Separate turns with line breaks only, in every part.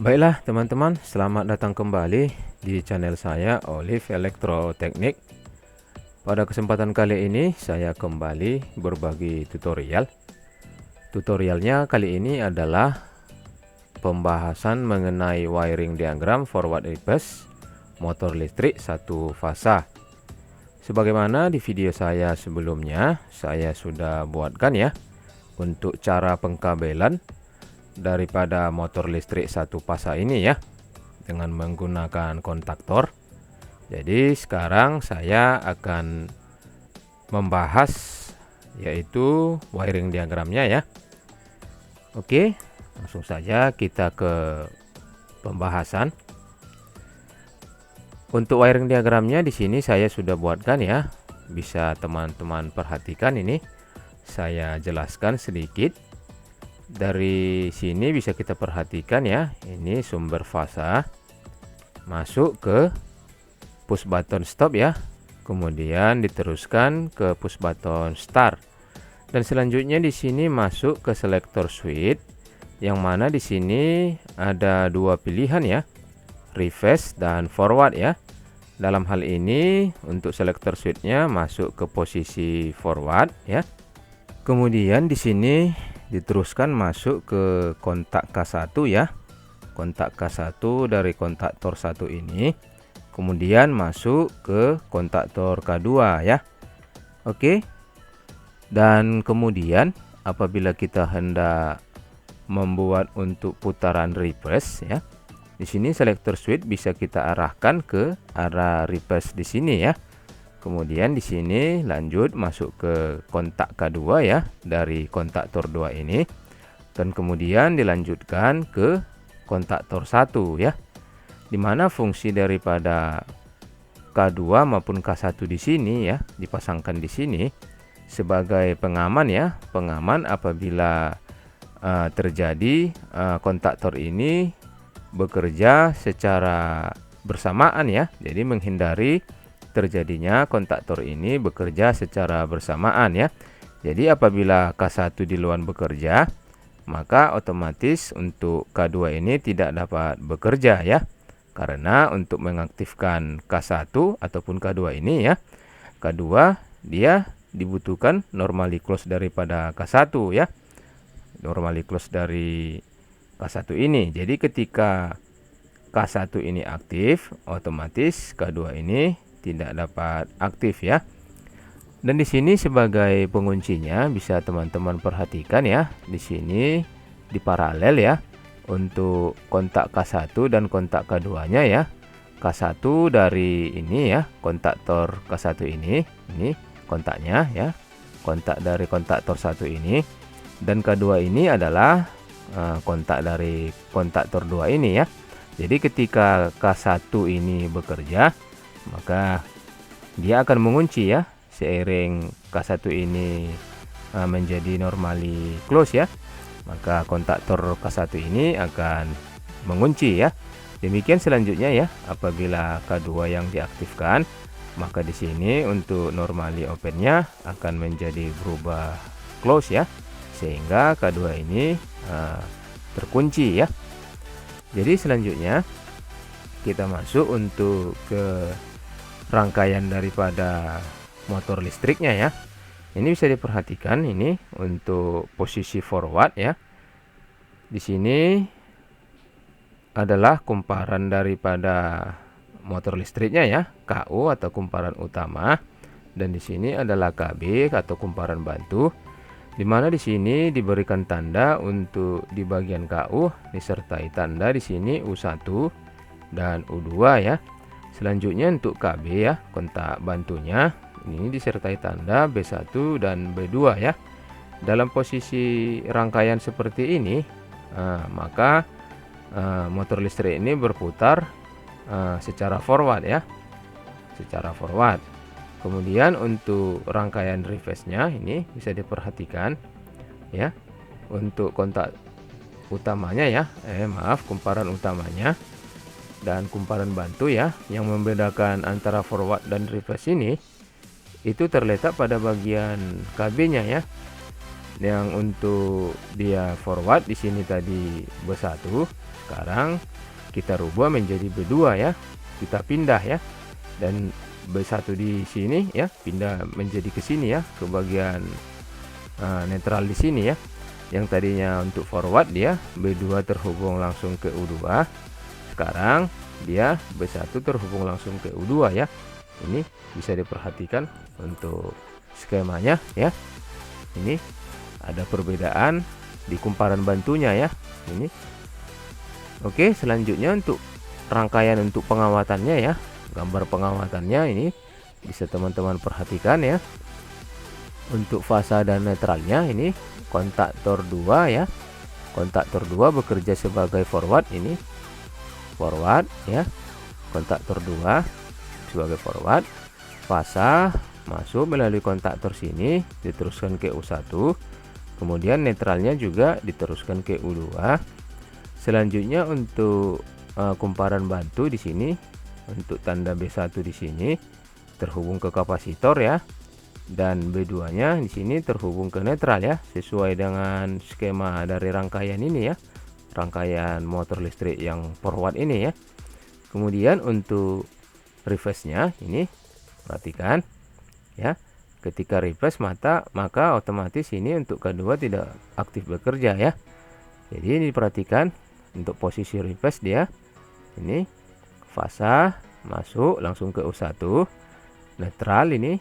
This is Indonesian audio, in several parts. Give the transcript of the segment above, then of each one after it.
Baiklah teman-teman, selamat datang kembali di channel saya Olive Elektrotechnik. Pada kesempatan kali ini saya kembali berbagi tutorial. Tutorialnya kali ini adalah pembahasan mengenai wiring diagram forward reverse motor listrik satu fasa. Sebagaimana di video saya sebelumnya, saya sudah buatkan ya untuk cara pengkabelan daripada motor listrik satu fasa ini ya, dengan menggunakan kontaktor. Jadi sekarang saya akan membahas yaitu wiring diagramnya ya. Oke, langsung saja kita ke pembahasan. Untuk wiring diagramnya di sini saya sudah buatkan ya. Bisa teman-teman perhatikan ini. Saya jelaskan sedikit. Dari sini bisa kita perhatikan ya. Ini sumber fasa masuk ke push button stop ya, kemudian diteruskan ke push button start, dan selanjutnya di sini masuk ke selektor switch, yang mana di sini ada dua pilihan ya, reverse dan forward ya. Dalam hal ini untuk selektor switchnya masuk ke posisi forward ya, kemudian di sini diteruskan masuk ke kontak K1 ya, kontak K1 dari kontaktor 1 ini, kemudian masuk ke kontaktor K2 ya. Oke. Dan kemudian apabila kita hendak membuat untuk putaran reverse ya, di sini selektor switch bisa kita arahkan ke arah reverse di sini ya. Kemudian di sini lanjut masuk ke kontak K2 ya dari kontaktor 2 ini, dan kemudian dilanjutkan ke kontaktor 1 ya, dimana fungsi daripada K2 maupun K1 di sini ya dipasangkan di sini sebagai pengaman ya, pengaman apabila terjadi kontaktor ini bekerja secara bersamaan ya. Jadi menghindari terjadinya kontaktor ini bekerja secara bersamaan ya. Jadi apabila K1 di luar bekerja, maka otomatis untuk K2 ini tidak dapat bekerja ya. Karena untuk mengaktifkan K1 ataupun K2 ini ya, K2 dia dibutuhkan normally close daripada K1 ya, normally close dari K1 ini. Jadi ketika K1 ini aktif, otomatis K2 ini tidak dapat aktif ya. Dan di sini sebagai penguncinya bisa teman-teman perhatikan ya, di sini di paralel ya, untuk kontak K1 dan kontak K2-nya ya. K1 dari ini ya, kontaktor K1 ini kontaknya ya, kontak dari kontaktor 1 ini, dan K2 ini adalah kontak dari kontaktor 2 ini ya. Jadi ketika K1 ini bekerja, maka dia akan mengunci ya, seiring K1 ini menjadi normally close ya, maka kontaktor K1 ini akan mengunci ya. Demikian selanjutnya ya, apabila K2 yang diaktifkan, maka di sini untuk normally opennya akan menjadi berubah close ya, sehingga K2 ini terkunci ya. Jadi selanjutnya kita masuk untuk ke rangkaian daripada motor listriknya ya. Ini bisa diperhatikan ini untuk posisi forward ya. Di sini adalah kumparan daripada motor listriknya ya, KU atau kumparan utama, dan di sini adalah KB atau kumparan bantu, di mana di sini diberikan tanda untuk di bagian KU disertai tanda di sini U1 dan U2 ya. Selanjutnya untuk KB ya, kontak bantunya ini disertai tanda B1 dan B2 ya. Dalam posisi rangkaian seperti ini, maka motor listrik ini berputar secara forward ya, secara forward. Kemudian untuk rangkaian reverse-nya ini bisa diperhatikan ya, untuk kontak utamanya ya, kumparan utamanya dan kumparan bantu ya, yang membedakan antara forward dan reverse ini itu terletak pada bagian KB-nya ya. Yang untuk dia forward di sini tadi B1, sekarang kita rubah menjadi B2 ya. Kita pindah ya. Dan B1 di sini ya, pindah menjadi ke sini ya, ke bagian netral di sini ya. Yang tadinya untuk forward dia B2 terhubung langsung ke U2. Sekarang dia B1 terhubung langsung ke U2 ya. Ini bisa diperhatikan untuk skemanya ya. Ini ada perbedaan di kumparan bantunya ya. Ini. Oke, selanjutnya untuk rangkaian untuk pengawatannya ya. Gambar pengawatannya ini bisa teman-teman perhatikan ya. Untuk fasa dan netralnya ini kontaktor 2 ya. Kontaktor 2 bekerja sebagai forward, ini forward ya. Kontaktor 2 sebagai forward. Fasa masuk melalui kontaktor sini, diteruskan ke U1. Kemudian netralnya juga diteruskan ke U2. Selanjutnya untuk kumparan bantu di sini, untuk tanda B1 di sini terhubung ke kapasitor ya. Dan B2-nya di sini terhubung ke netral ya, sesuai dengan skema dari rangkaian ini ya. Rangkaian motor listrik yang forward ini ya. Kemudian untuk reverse-nya ini perhatikan ya. Ketika reverse maka otomatis ini untuk kedua tidak aktif bekerja ya. Jadi ini diperhatikan untuk posisi reverse dia. Ini fasa masuk langsung ke U1. Netral ini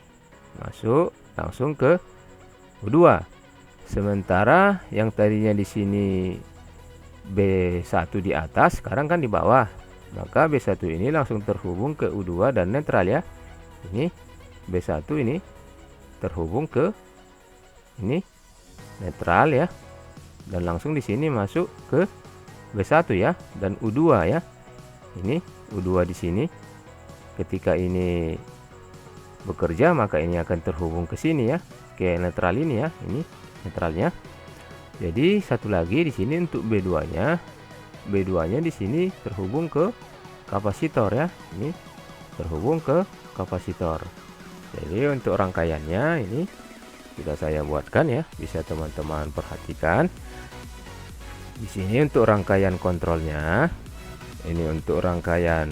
masuk langsung ke U2. Sementara yang tadinya di sini B1 di atas, sekarang kan di bawah. Maka B1 ini langsung terhubung ke U2 dan netral ya. Ini B1 ini terhubung ke ini netral ya. Dan langsung di sini masuk ke B1 ya, dan U2 ya. Ini U2 di sini. Ketika ini bekerja maka ini akan terhubung ke sini ya, ke netral ini ya. Ini netralnya. Jadi satu lagi di sini untuk B2-nya. B2-nya di sini terhubung ke kapasitor ya. Ini terhubung ke kapasitor. Jadi untuk rangkaiannya ini sudah saya buatkan ya, bisa teman-teman perhatikan. Di sini untuk rangkaian kontrolnya, ini untuk rangkaian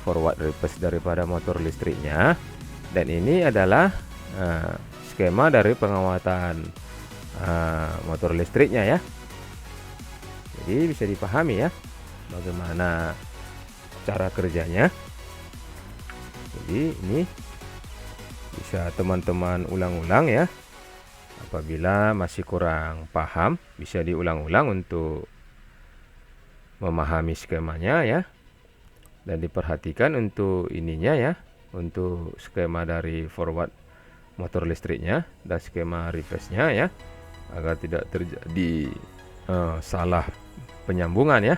forward reverse daripada motor listriknya, dan ini adalah skema dari pengawatan motor listriknya ya. Jadi bisa dipahami ya bagaimana cara kerjanya. Jadi ini bisa teman-teman ulang-ulang ya. Apabila masih kurang paham, bisa diulang-ulang untuk memahami skemanya ya. Dan diperhatikan untuk ininya ya, untuk skema dari forward motor listriknya dan skema reverse-nya ya, agar tidak terjadi salah penyambungan ya.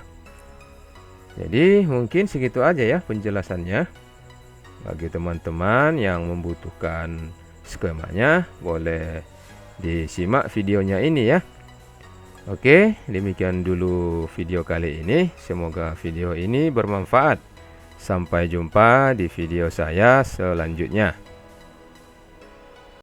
Jadi mungkin segitu aja ya penjelasannya. Bagi teman-teman yang membutuhkan skemanya, boleh disimak videonya ini ya. Oke, demikian dulu video kali ini. Semoga video ini bermanfaat. Sampai jumpa di video saya selanjutnya.